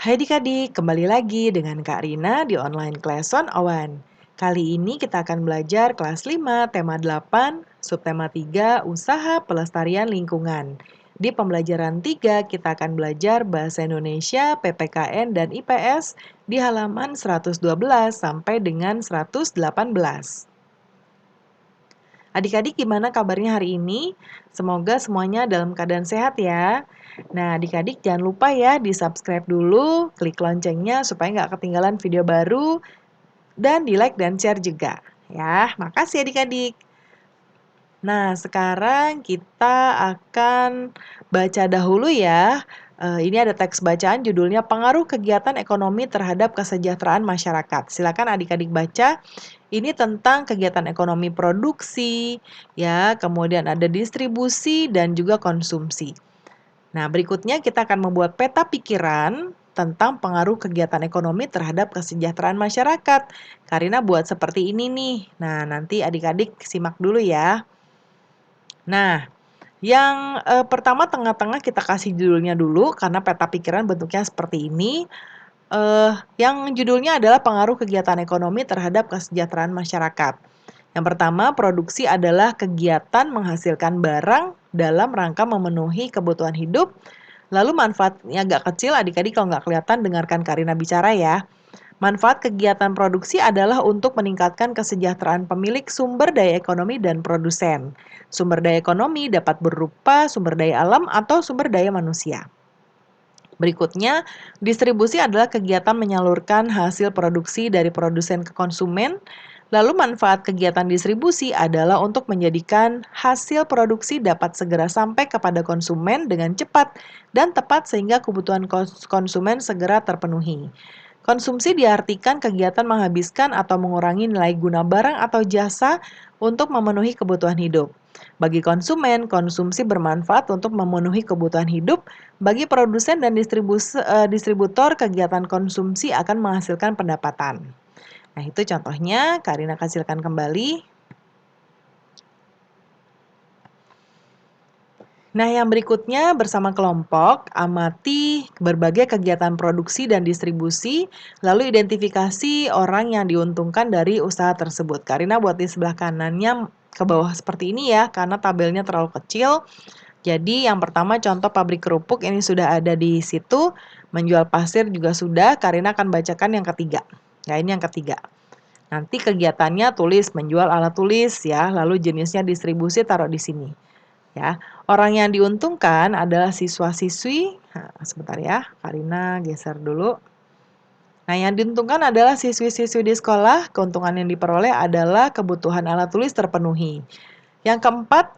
Hai adik-adik, kembali lagi dengan Kak Rina di online class 101. Kali ini kita akan belajar kelas 5, tema 8, subtema 3, usaha pelestarian lingkungan. Di pembelajaran 3, kita akan belajar Bahasa Indonesia, PPKN, dan IPS di halaman 112 sampai dengan 118. Adik-adik gimana kabarnya hari ini? Semoga semuanya dalam keadaan sehat ya. Nah, adik-adik jangan lupa ya di-subscribe dulu, klik loncengnya supaya nggak ketinggalan video baru, dan di-like dan share juga. Ya, makasih adik-adik. Nah, sekarang kita akan baca dahulu ya. Ini ada teks bacaan judulnya Pengaruh Kegiatan Ekonomi Terhadap Kesejahteraan Masyarakat. Silakan adik-adik baca. Ini tentang kegiatan ekonomi produksi, ya, kemudian ada distribusi dan juga konsumsi. Nah, berikutnya kita akan membuat peta pikiran tentang pengaruh kegiatan ekonomi terhadap kesejahteraan masyarakat. Karina buat seperti ini nih. Nah, nanti adik-adik simak dulu ya. Nah, yang pertama tengah-tengah kita kasih judulnya dulu karena peta pikiran bentuknya seperti ini. Yang judulnya adalah pengaruh kegiatan ekonomi terhadap kesejahteraan masyarakat. Yang pertama, produksi adalah kegiatan menghasilkan barang dalam rangka memenuhi kebutuhan hidup. Lalu manfaatnya agak kecil, adik-adik kalau nggak kelihatan dengarkan Karina bicara ya. Manfaat kegiatan produksi adalah untuk meningkatkan kesejahteraan pemilik sumber daya ekonomi dan produsen. Sumber daya ekonomi dapat berupa sumber daya alam atau sumber daya manusia. Berikutnya, distribusi adalah kegiatan menyalurkan hasil produksi dari produsen ke konsumen. Lalu manfaat kegiatan distribusi adalah untuk menjadikan hasil produksi dapat segera sampai kepada konsumen dengan cepat dan tepat sehingga kebutuhan konsumen segera terpenuhi. Konsumsi diartikan kegiatan menghabiskan atau mengurangi nilai guna barang atau jasa untuk memenuhi kebutuhan hidup. Bagi konsumen, konsumsi bermanfaat untuk memenuhi kebutuhan hidup. Bagi produsen dan distributor, kegiatan konsumsi akan menghasilkan pendapatan. Nah, itu contohnya. Karina kasihkan kembali. Nah, yang berikutnya bersama kelompok, amati berbagai kegiatan produksi dan distribusi, lalu identifikasi orang yang diuntungkan dari usaha tersebut. Karina buat di sebelah kanannya ke bawah seperti ini ya, karena tabelnya terlalu kecil. Jadi yang pertama contoh pabrik kerupuk ini sudah ada di situ, menjual pasir juga sudah, Karina akan bacakan yang ketiga. Ya, ini yang ketiga. Nanti kegiatannya tulis, menjual alat tulis ya, lalu jenisnya distribusi taruh di sini. Ya, orang yang diuntungkan adalah siswa-siswi. Nah, sebentar ya, Karina geser dulu. Nah, yang diuntungkan adalah siswi-siswi di sekolah. Keuntungan yang diperoleh adalah kebutuhan alat tulis terpenuhi. Yang keempat,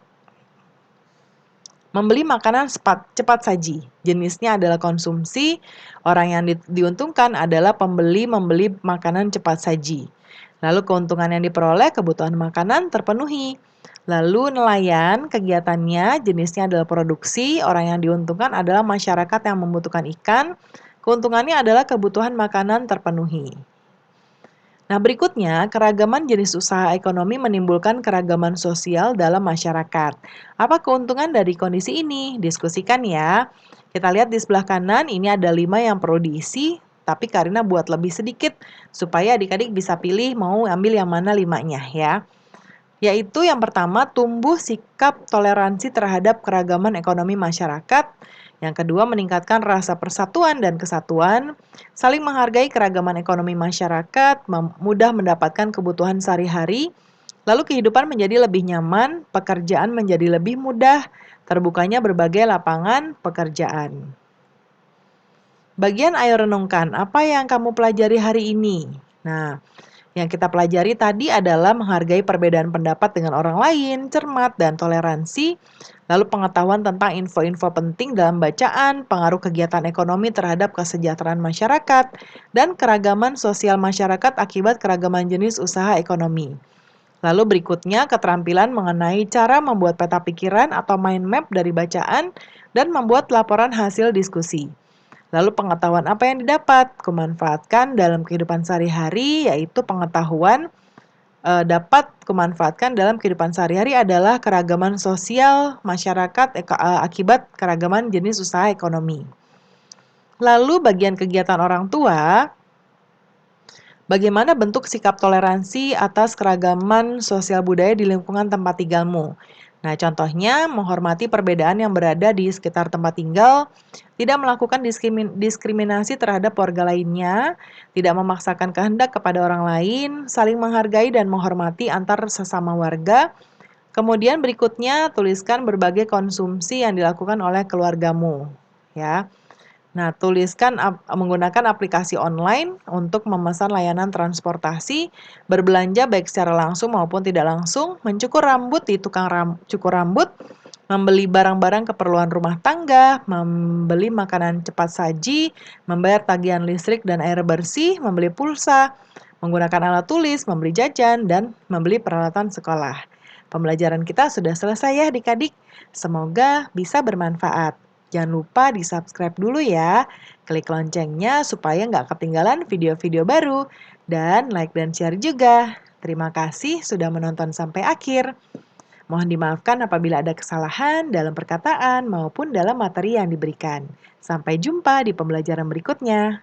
membeli makanan cepat saji. Jenisnya adalah konsumsi. Orang yang diuntungkan adalah pembeli membeli makanan cepat saji. Lalu keuntungan yang diperoleh kebutuhan makanan terpenuhi. Lalu nelayan, kegiatannya jenisnya adalah produksi, orang yang diuntungkan adalah masyarakat yang membutuhkan ikan, keuntungannya adalah kebutuhan makanan terpenuhi. Nah, berikutnya, keragaman jenis usaha ekonomi menimbulkan keragaman sosial dalam masyarakat. Apa keuntungan dari kondisi ini? Diskusikan ya. Kita lihat di sebelah kanan, ini ada 5 yang perlu diisi, tapi Karina buat lebih sedikit supaya adik-adik bisa pilih mau ambil yang mana 5-nya ya. Yaitu yang pertama, tumbuh sikap toleransi terhadap keragaman ekonomi masyarakat. Yang kedua, meningkatkan rasa persatuan dan kesatuan, saling menghargai keragaman ekonomi masyarakat, mudah mendapatkan kebutuhan sehari-hari, lalu kehidupan menjadi lebih nyaman, pekerjaan menjadi lebih mudah, terbukanya berbagai lapangan pekerjaan. Bagian ayo renungkan, apa yang kamu pelajari hari ini? Nah, yang kita pelajari tadi adalah menghargai perbedaan pendapat dengan orang lain, cermat, dan toleransi, lalu pengetahuan tentang info-info penting dalam bacaan, pengaruh kegiatan ekonomi terhadap kesejahteraan masyarakat, dan keragaman sosial masyarakat akibat keragaman jenis usaha ekonomi. Lalu berikutnya keterampilan mengenai cara membuat peta pikiran atau mind map dari bacaan dan membuat laporan hasil diskusi. Lalu pengetahuan apa yang didapat? Kumanfaatkan dalam kehidupan sehari-hari, yaitu pengetahuan dapat kumanfaatkan dalam kehidupan sehari-hari adalah keragaman sosial masyarakat akibat keragaman jenis usaha ekonomi. Lalu bagian kegiatan orang tua, bagaimana bentuk sikap toleransi atas keragaman sosial budaya di lingkungan tempat tinggalmu? Nah, contohnya menghormati perbedaan yang berada di sekitar tempat tinggal, tidak melakukan diskriminasi terhadap warga lainnya, tidak memaksakan kehendak kepada orang lain, saling menghargai dan menghormati antar sesama warga. Kemudian berikutnya tuliskan berbagai konsumsi yang dilakukan oleh keluargamu, ya. Nah, tuliskan menggunakan aplikasi online untuk memesan layanan transportasi, berbelanja baik secara langsung maupun tidak langsung, mencukur rambut di tukang cukur rambut, membeli barang-barang keperluan rumah tangga, membeli makanan cepat saji, membayar tagihan listrik dan air bersih, membeli pulsa, menggunakan alat tulis, membeli jajan, dan membeli peralatan sekolah. Pembelajaran kita sudah selesai ya adik-adik. Semoga bisa bermanfaat. Jangan lupa di-subscribe dulu ya. Klik loncengnya supaya nggak ketinggalan video-video baru. Dan like dan share juga. Terima kasih sudah menonton sampai akhir. Mohon dimaafkan apabila ada kesalahan dalam perkataan maupun dalam materi yang diberikan. Sampai jumpa di pembelajaran berikutnya.